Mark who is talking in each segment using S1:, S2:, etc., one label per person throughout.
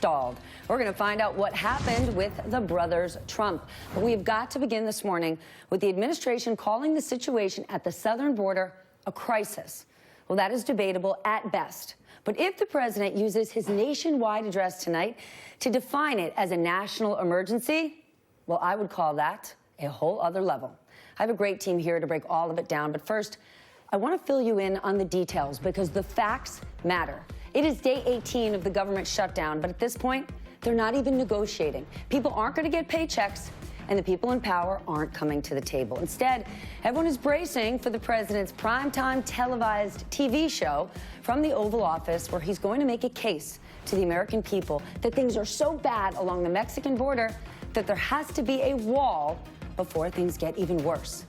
S1: stalled. We're going to find out what happened with the brothers Trump. But we've got to begin this morning with the administration calling the situation at the southern border a crisis. Well, that is debatable at best. But if the president uses his nationwide address tonight to define it as a national emergency, well, I would call that a whole other level. I have a great team here to break all of it down. But first, I want to fill you in on the details because the facts matter. It is day 18 of the government shutdown, but at this point, they're not even negotiating. People aren't going to get paychecks, and the people in power aren't coming to the table. Instead, everyone is bracing for the president's primetime televised TV show from the Oval Office, where he's going to make a case to the American people that things are so bad along the Mexican border that there has to be a wall before things get even worse.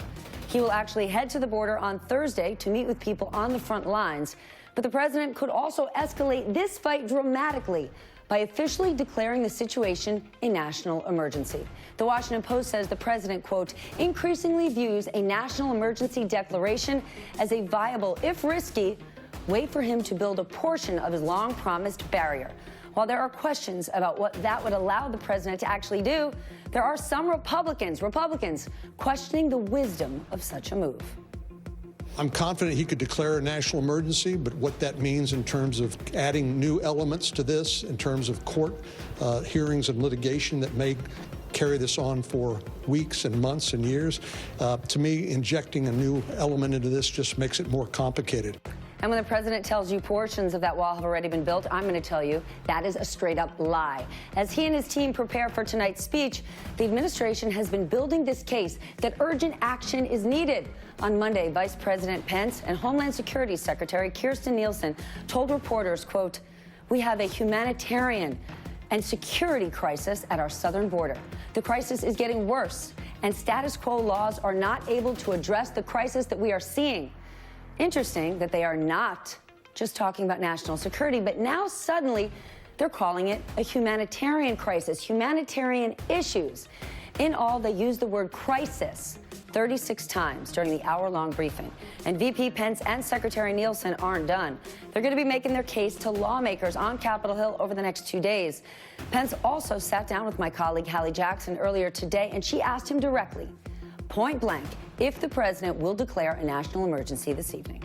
S1: He will actually head to the border on Thursday to meet with people on the front lines. But the president could also escalate this fight dramatically by officially declaring the situation a national emergency. The Washington Post says the president, quote, increasingly views a national emergency declaration as a viable, if risky, way for him to build a portion of his long-promised barrier. While there are questions about what that would allow the president to actually do, there are some Republicans questioning the wisdom of such a move.
S2: I'm confident he could declare a national emergency, but what that means in terms of adding new elements to this, in terms of court hearings and litigation that may carry this on for weeks and months and years, to me, injecting a new element into this just makes it more complicated.
S1: And when the president tells you portions of that wall have already been built, I'm going to tell you that is a straight-up lie. As he and his team prepare for tonight's speech, the administration has been building this case that urgent action is needed. On Monday, Vice President Pence and Homeland Security Secretary Kirstjen Nielsen told reporters, quote, "We have a humanitarian and security crisis at our southern border. The crisis is getting worse, and status quo laws are not able to address the crisis that we are seeing." Interesting that they are not just talking about national security, but now suddenly they're calling it a humanitarian crisis, humanitarian issues. In all, they used the word crisis 36 times during the hour-long briefing. And VP Pence and Secretary Nielsen aren't done. They're going to be making their case to lawmakers on Capitol Hill over the next 2 days. Pence also sat down with my colleague Halle Jackson earlier today, and she asked him directly, point blank, if the president will declare a national emergency this evening.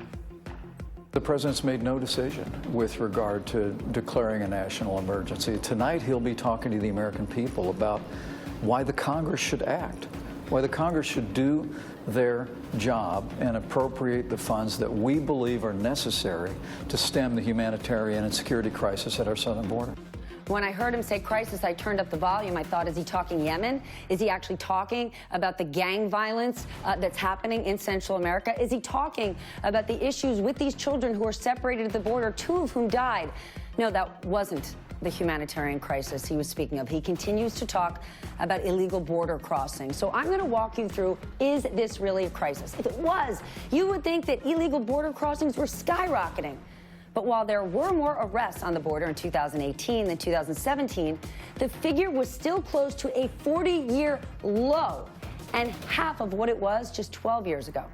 S3: The president's made no decision with regard to declaring a national emergency. Tonight, he'll be talking to the American people about why the Congress should act, why the Congress should do their job and appropriate the funds that we believe are necessary to stem the humanitarian and security crisis at our southern border.
S1: When I heard him say crisis, I turned up the volume. I thought, is he talking Yemen? Is he actually talking about the gang violence that's happening in Central America? Is he talking about the issues with these children who are separated at the border, 2 of whom died? No, that wasn't the humanitarian crisis he was speaking of. He continues to talk about illegal border crossing. So I'm going to walk you through, is this really a crisis? If it was, you would think that illegal border crossings were skyrocketing. But while there were more arrests on the border in 2018 than 2017, the figure was still close to a 40-year low and half of what it was just 12 years ago.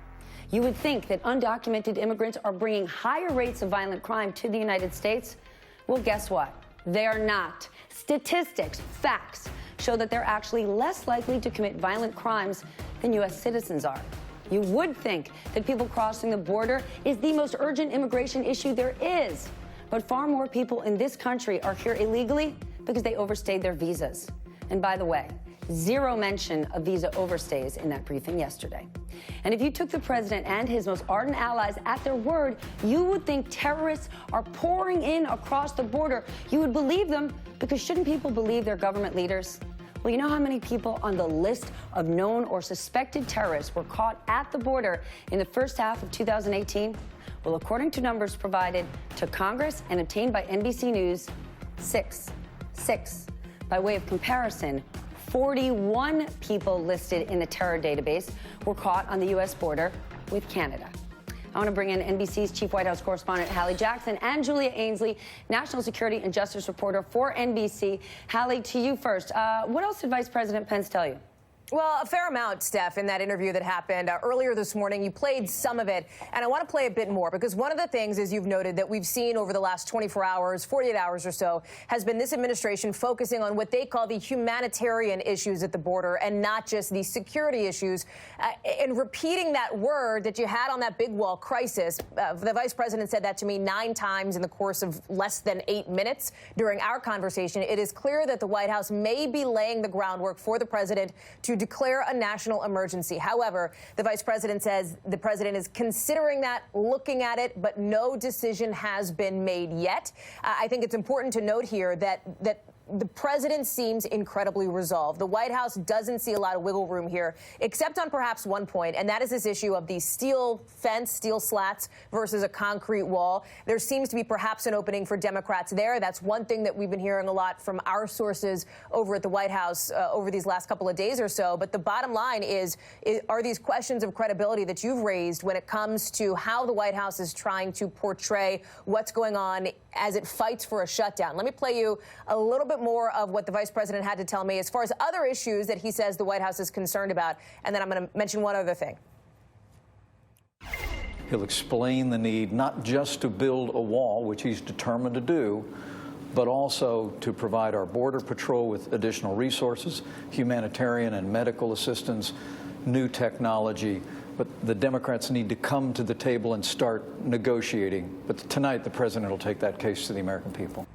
S1: You would think that undocumented immigrants are bringing higher rates of violent crime to the United States. Well, guess what? They are not. Statistics, facts, show that they're actually less likely to commit violent crimes than U.S. citizens are. You would think that people crossing the border is the most urgent immigration issue there is. But far more people in this country are here illegally because they overstayed their visas. And by the way, zero mention of visa overstays in that briefing yesterday. And if you took the president and his most ardent allies at their word, you would think terrorists are pouring in across the border. You would believe them, because shouldn't people believe their government leaders? Well, you know how many people on the list of known or suspected terrorists were caught at the border in the first half of 2018? Well, according to numbers provided to Congress and obtained by NBC News, 6. By way of comparison, 41 people listed in the terror database were caught on the U.S. border with Canada. I want to bring in NBC's chief White House correspondent, Halle Jackson, and Julia Ainsley, national security and justice reporter for NBC. Halle, to you first. What else did Vice President Pence tell you?
S4: Well, a fair amount, Steph, in that interview that happened earlier this morning. You played some of it, and I want to play a bit more because one of the things, as you've noted, that we've seen over the last 24 hours, 48 hours or so, has been this administration focusing on what they call the humanitarian issues at the border and not just the security issues. And repeating that word that you had on that big wall, crisis, the vice president said that to me 9 times in the course of less than 8 minutes during our conversation. It is clear that the White House may be laying the groundwork for the president to declare a national emergency. However, the vice president says the president is considering that, looking at it, but no decision has been made yet. I think it's important to note here that the president seems incredibly resolved. The White House doesn't see a lot of wiggle room here, except on perhaps one point, and that is this issue of the steel fence, steel slats versus a concrete wall. There seems to be perhaps an opening for Democrats there. That's one thing that we've been hearing a lot from our sources over at the White House over these last couple of days or so. But the bottom line is are these questions of credibility that you've raised when it comes to how the White House is trying to portray what's going on as it fights for a shutdown. Let me play you a little bit more of what the vice president had to tell me as far as other issues that he says the White House is concerned about. And then I'm going to mention one other thing.
S3: He'll explain the need not just to build a wall, which he's determined to do, but also to provide our Border Patrol with additional resources, humanitarian and medical assistance, new technology. But the Democrats need to come to the table and start negotiating. But tonight, the president will take that case to the American people.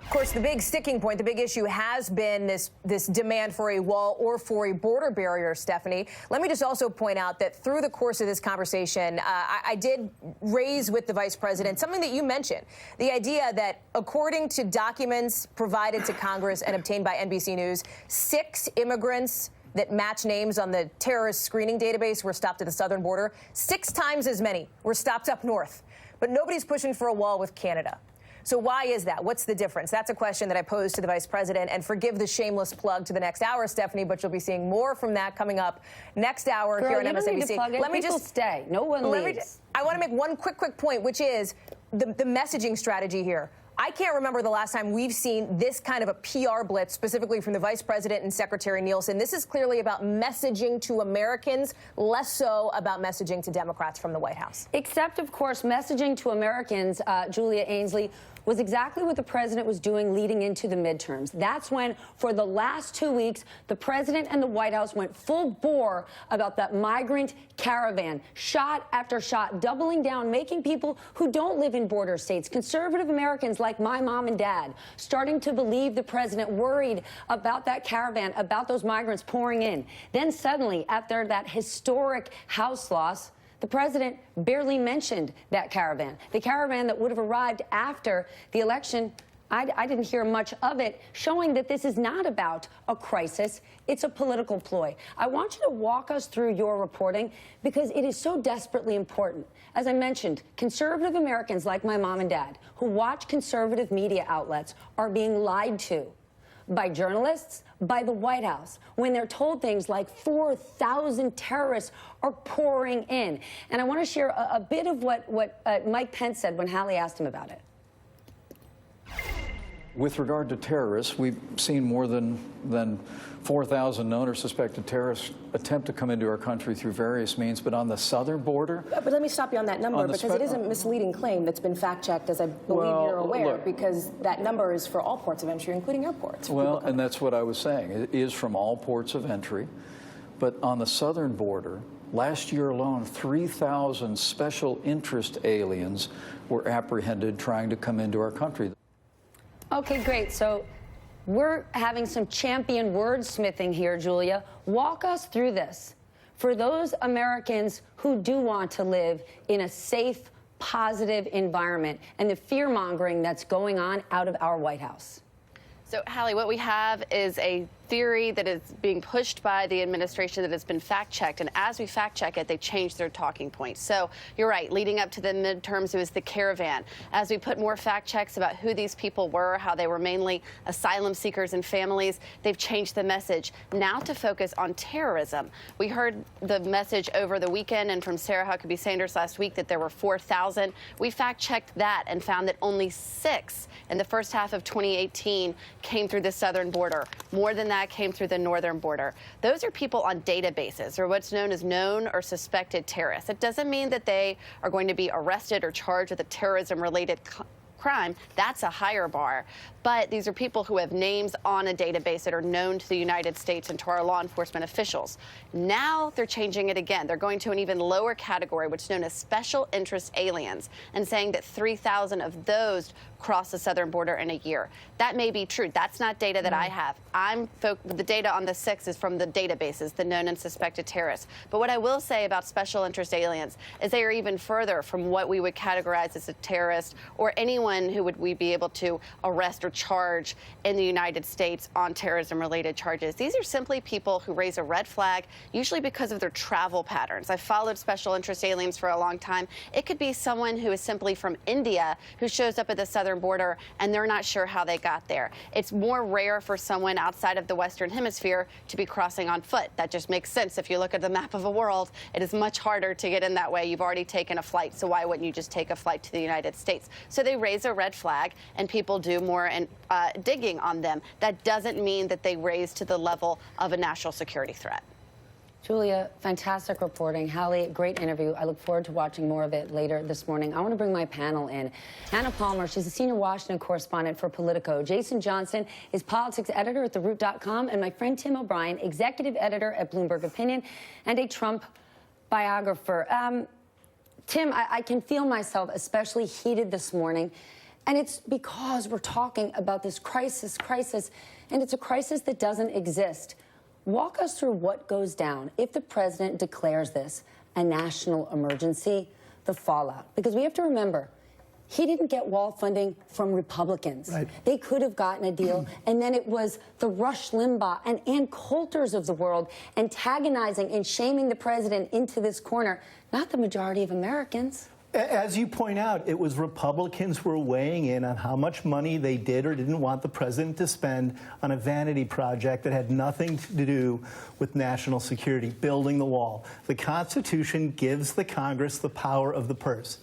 S4: Of course, the big sticking point, the big issue has been this demand for a wall or for a border barrier, Stephanie. Let me just also point out that through the course of this conversation, I did raise with the vice president something that you mentioned, the idea that according to documents provided to Congress and obtained by NBC News, 6 immigrants that match names on the terrorist screening database were stopped at the southern border. 6 times as many were stopped up north. But nobody's pushing for a wall with Canada. So why is that? What's the difference? That's a question that I posed to the vice president. And forgive the shameless plug to the next hour, Stephanie, but you'll be seeing more from that coming up next hour here on MSNBC.
S1: Let me just stay. No one leaves.
S4: I want to make one quick point, which is the messaging strategy here. I can't remember the last time we've seen this kind of a PR blitz, specifically from the vice president and Secretary Nielsen. This is clearly about messaging to Americans, less so about messaging to Democrats from the White House.
S1: Except, of course, messaging to Americans, Julia Ainsley, was exactly what the president was doing leading into the midterms. That's when, for the last 2 weeks, the president and the White House went full bore about that migrant caravan, shot after shot, doubling down, making people who don't live in border states, conservative Americans like my mom and dad, starting to believe the president, worried about that caravan, about those migrants pouring in. Then suddenly, after that historic House loss, the president barely mentioned that caravan, the caravan that would have arrived after the election. I didn't hear much of it, showing that this is not about a crisis. It's a political ploy. I want you to walk us through your reporting because it is so desperately important. As I mentioned, conservative Americans like my mom and dad who watch conservative media outlets are being lied to by journalists, by the White House, when they're told things like 4,000 terrorists are pouring in. And I want to share a bit of what Mike Pence said when Halle asked him about it.
S3: With regard to terrorists, we've seen more than 4,000 known or suspected terrorists attempt to come into our country through various means. But on the southern border...
S5: But let me stop you on that number, because it is a misleading claim that's been fact-checked, as I believe you're aware, because that number is for all ports of entry, including airports.
S3: Well, and that's what I was saying. It is from all ports of entry. But on the southern border, last year alone, 3,000 special interest aliens were apprehended trying to come into our country.
S1: Okay, great. So we're having some champion wordsmithing here, Julia. Walk us through this. For those Americans who do want to live in a safe, positive environment and the fear-mongering that's going on out of our White House.
S6: So, Halle, what we have is a theory that is being pushed by the administration that has been fact-checked. And as we fact-check it, they changed their talking points. So you're right. Leading up to the midterms, it was the caravan. As we put more fact-checks about who these people were, how they were mainly asylum seekers and families, they've changed the message now to focus on terrorism. We heard the message over the weekend and from Sarah Huckabee Sanders last week that there were 4,000. We fact-checked that and found that only 6 in the first half of 2018 came through the southern border. More than that flag came through the northern border. Those are people on databases, or what's known as known or suspected terrorists. It doesn't mean that they are going to be arrested or charged with a terrorism-related crime. That's a higher bar. But these are people who have names on a database that are known to the United States and to our law enforcement officials. Now they're changing it again. They're going to an even lower category, which is known as special interest aliens, and saying that 3,000 of those cross the southern border in a year. That may be true. That's not data that I have. The data on the 6 is from the databases, the known and suspected terrorists. But what I will say about special interest aliens is they are even further from what we would categorize as a terrorist or anyone who would we be able to arrest or charge in the United States on terrorism-related charges. These are simply people who raise a red flag, usually because of their travel patterns. I've followed special interest aliens for a long time. It could be someone who is simply from India who shows up at the southern border and they're not sure how they got there. It's more rare for someone outside of the Western Hemisphere to be crossing on foot. That just makes sense. If you look at the map of the world, it is much harder to get in that way. You've already taken a flight, so why wouldn't you just take a flight to the United States? So they raise a red flag, and people do more digging on them. That doesn't mean that they raise to the level of a national security threat.
S1: Julia, fantastic reporting. Halle, great interview. I look forward to watching more of it later this morning. I want to bring my panel in. Anna Palmer, she's a senior Washington correspondent for Politico. Jason Johnson is politics editor at TheRoot.com. And my friend Tim O'Brien, executive editor at Bloomberg Opinion and a Trump biographer. Tim, I can feel myself especially heated this morning. And it's because we're talking about this crisis, and it's a crisis that doesn't exist. Walk us through what goes down if the president declares this a national emergency, the fallout. Because we have to remember, he didn't get wall funding from Republicans. Right. They could have gotten a deal, and then it was the Rush Limbaugh and Ann Coulters of the world antagonizing and shaming the president into this corner, not the majority of Americans.
S7: As you point out, it was Republicans who were weighing in on how much money they did or didn't want the president to spend on a vanity project that had nothing to do with national security, building the wall. The Constitution gives the Congress the power of the purse.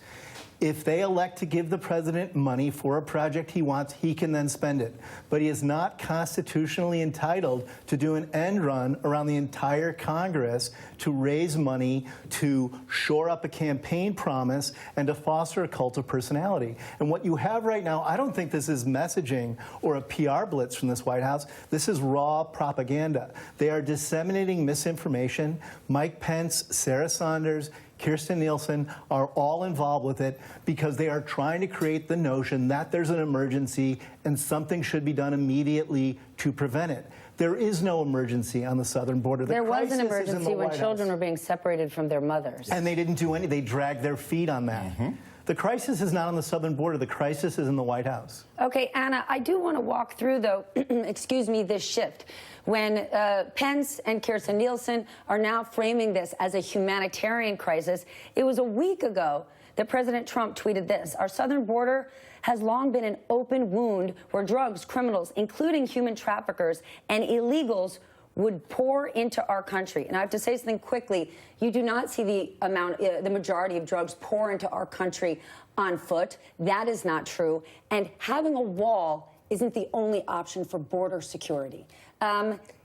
S7: If they elect to give the president money for a project he wants, he can then spend it. But he is not constitutionally entitled to do an end run around the entire Congress to raise money, to shore up a campaign promise, and to foster a cult of personality. And what you have right now, I don't think this is messaging or a PR blitz from this White House. This is raw propaganda. They are disseminating misinformation. Mike Pence, Sarah Sanders, Kirstjen Nielsen are all involved with it because they are trying to create the notion that there's an emergency and something should be done immediately to prevent it. There is no emergency on the southern border.
S1: There was an emergency when children were being separated from their mothers.
S7: And they didn't do any. They dragged their feet on that. Mm-hmm. The crisis is not on the southern border. The crisis is in the White House.
S1: Okay, Anna, I do want to walk through, though, excuse me, this shift. When Pence and Kirstjen Nielsen are now framing this as a humanitarian crisis, it was a week ago that President Trump tweeted this: our southern border has long been an open wound where drugs, criminals, including human traffickers and illegals, would pour into our country. And I have to say something quickly. You do not see the majority of drugs pour into our country on foot. That is not true. And having a wall isn't the only option for border security.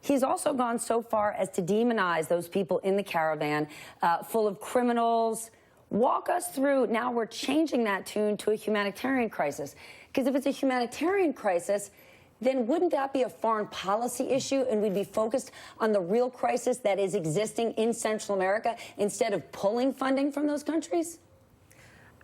S1: He's also gone so far as to demonize those people in the Caravan, full of criminals. Walk us through, now we're changing that tune to a humanitarian crisis. Because if it's a humanitarian crisis, then wouldn't that be a foreign policy issue and we'd be focused on the real crisis that is existing in Central America instead of pulling funding from those countries?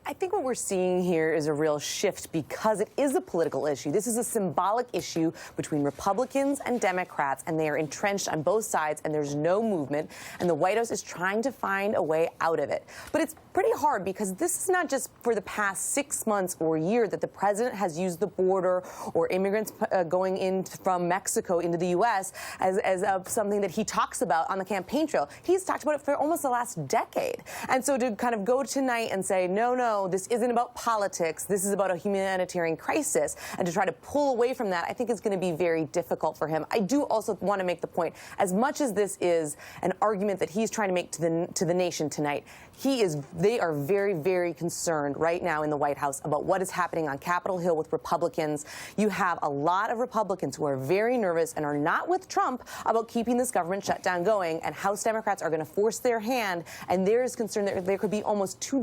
S8: I think what we're seeing here is a real shift because it is a political issue. This is a symbolic issue between Republicans and Democrats, and they are entrenched on both sides, and there's no movement. And the White House is trying to find a way out of it. But it's pretty hard because this is not just for the past 6 months or a year that the president has used the border or immigrants going in from Mexico into the U.S. as something that he talks about on the campaign trail. He's talked about it for almost the last decade. And so to kind of go tonight and say, no, no, this isn't about politics. This is about a humanitarian crisis. And to try to pull away from that, I think is going to be very difficult for him. I do also want to make the point, as much as this is an argument that he's trying to make to the nation tonight, they are very, very concerned right now in the White House about what is happening on Capitol Hill with Republicans. You have a lot of Republicans who are very nervous and are not with Trump about keeping this government shutdown going, and House Democrats are going to force their hand, and there is concern that there could be almost 24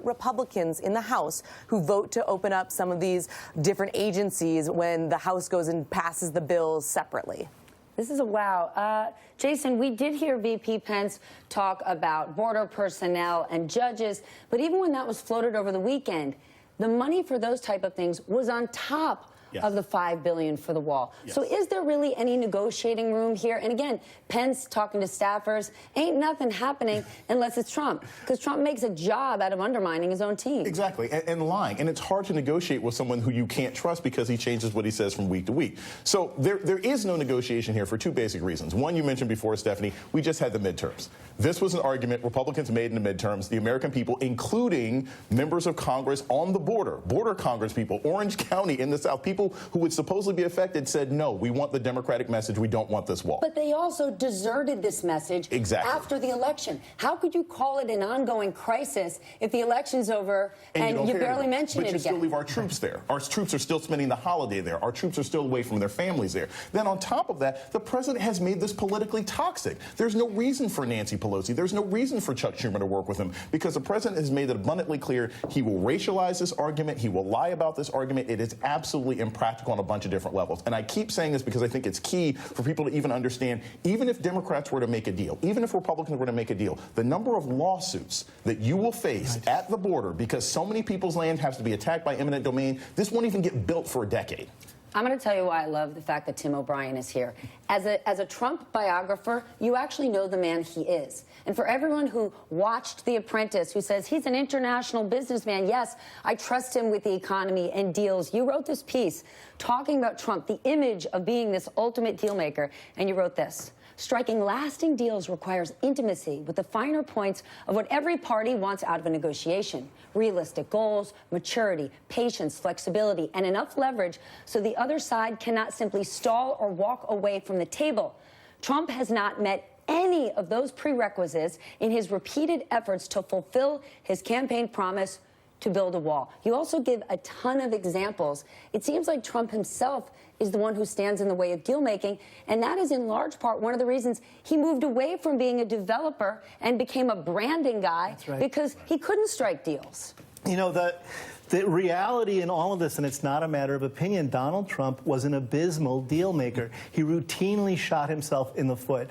S8: Republicans in the House who vote to open up some of these different agencies when the House goes and passes the bills separately.
S1: This is a wow. Jason, we did hear VP Pence talk about border personnel and judges, but even when that was floated over the weekend, the money for those type of things was on top of the $5 billion for the wall. So is there really any negotiating room here? And again, Pence talking to staffers, ain't nothing happening unless it's Trump, because Trump makes a job out of undermining his own team.
S9: Exactly, and lying. And it's hard to negotiate with someone who you can't trust because he changes what he says from week to week. So there is no negotiation here for two basic reasons. One, you mentioned before, Stephanie, we just had the midterms. This was an argument Republicans made in the midterms. The American people, including members of Congress on the border Congress people, Orange County in the South, people who would supposedly be affected, said, no, we want the Democratic message. We don't want this wall.
S1: But they also deserted this message after the election. How could you call it an ongoing crisis if the election's over and you barely mention it again?
S9: But you still leave our troops there. Our troops are still spending the holiday there. Our troops are still away from their families there. Then on top of that, the president has made this politically toxic. There's no reason for Nancy Pelosi. There's no reason for Chuck Schumer to work with him, because the president has made it abundantly clear he will racialize this argument. He will lie about this argument. It is absolutely impractical on a bunch of different levels. And I keep saying this because I think it's key for people to even understand, even if Democrats were to make a deal, even if Republicans were to make a deal, the number of lawsuits that you will face at the border because so many people's land has to be attacked by eminent domain, this won't even get built for a decade.
S1: I'm going to tell you why I love the fact that Tim O'Brien is here. As a Trump biographer, you actually know the man he is. And for everyone who watched The Apprentice, who says he's an international businessman, yes, I trust him with the economy and deals. You wrote this piece talking about Trump, the image of being this ultimate deal maker, and you wrote this. Striking lasting deals requires intimacy with the finer points of what every party wants out of a negotiation. Realistic goals, maturity, patience, flexibility, and enough leverage so the other side cannot simply stall or walk away from the table. Trump has not met any of those prerequisites in his repeated efforts to fulfill his campaign promise to build a wall. You also give a ton of examples. It seems like Trump himself is the one who stands in the way of deal making, and that is in large part one of the reasons he moved away from being a developer and became a branding guy, because he couldn't strike deals.
S7: You know, the reality in all of this, and it's not a matter of opinion, Donald Trump was an abysmal deal maker. He routinely shot himself in the foot.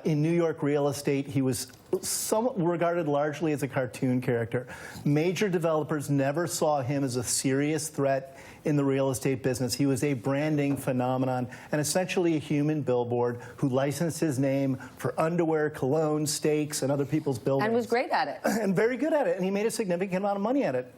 S7: In New York real estate, he was regarded largely as a cartoon character. Major developers never saw him as a serious threat in the real estate business. He was a branding phenomenon and essentially a human billboard who licensed his name for underwear, cologne, steaks, and other people's buildings.
S1: And was great at it.
S7: And very good at it. And he made a significant amount of money at it.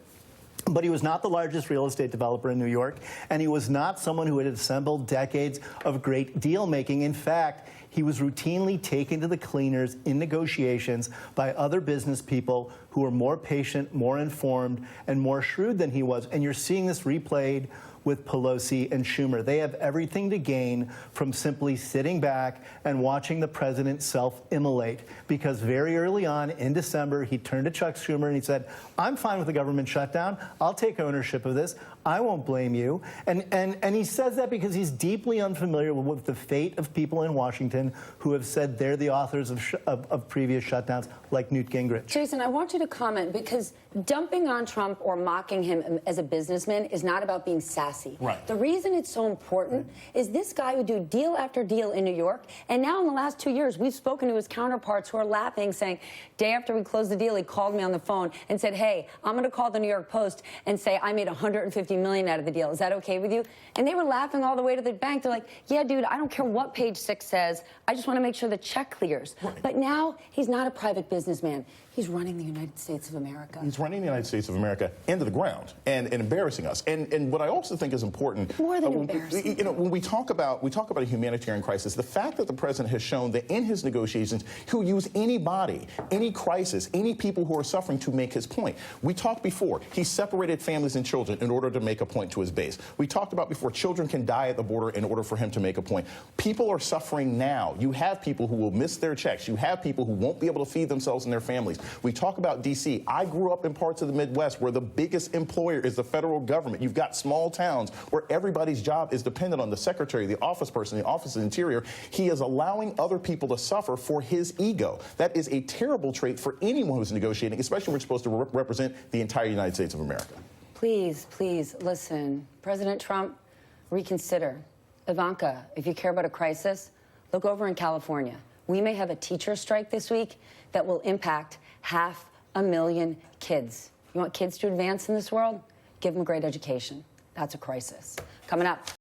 S7: But he was not the largest real estate developer in New York, and he was not someone who had assembled decades of great deal making. In fact, he was routinely taken to the cleaners in negotiations by other business people who were more patient, more informed, and more shrewd than he was. And you're seeing this replayed with Pelosi and Schumer. They have everything to gain from simply sitting back and watching the president self-immolate, because very early on in December, he turned to Chuck Schumer and he said, I'm fine with the government shutdown. I'll take ownership of this. I won't blame you. And he says that because he's deeply unfamiliar with the fate of people in Washington who have said they're the authors of previous shutdowns, like Newt Gingrich.
S1: Jason, I want you to comment, because dumping on Trump or mocking him as a businessman is not about being sassy.
S9: Right.
S1: The reason it's so important is this guy would do deal after deal in New York, and now in the last 2 years, we've spoken to his counterparts who are laughing, saying, day after we closed the deal, he called me on the phone and said, hey, I'm going to call the New York Post and say I made $150 million out of the deal. Is that okay with you? And they were laughing all the way to the bank. They're like, yeah, dude, I don't care what page 6 says. I just want to make sure the check clears. Right. But now he's not a private businessman. He's running the United States of America.
S9: He's running the United States of America into the ground and embarrassing us. And what I also think is important,
S1: More than embarrassing.
S9: when we talk about a humanitarian crisis, the fact that the president has shown that in his negotiations he'll use anybody, any crisis, any people who are suffering to make his point. We talked before, he separated families and children in order to make a point to his base. We talked about before, children can die at the border in order for him to make a point. People are suffering now. You have people who will miss their checks. You have people who won't be able to feed themselves and their families. We talk about D.C. I grew up in parts of the Midwest where the biggest employer is the federal government. You've got small towns where everybody's job is dependent on the secretary, the office person, the office of the interior. He is allowing other people to suffer for his ego. That is a terrible trait for anyone who's negotiating, especially when we're supposed to represent the entire United States of America.
S1: Please, please, listen. President Trump, reconsider. Ivanka, if you care about a crisis, look over in California. We may have a teacher strike this week that will impact 500,000 kids. You want kids to advance in this world? Give them a great education. That's a crisis. Coming up.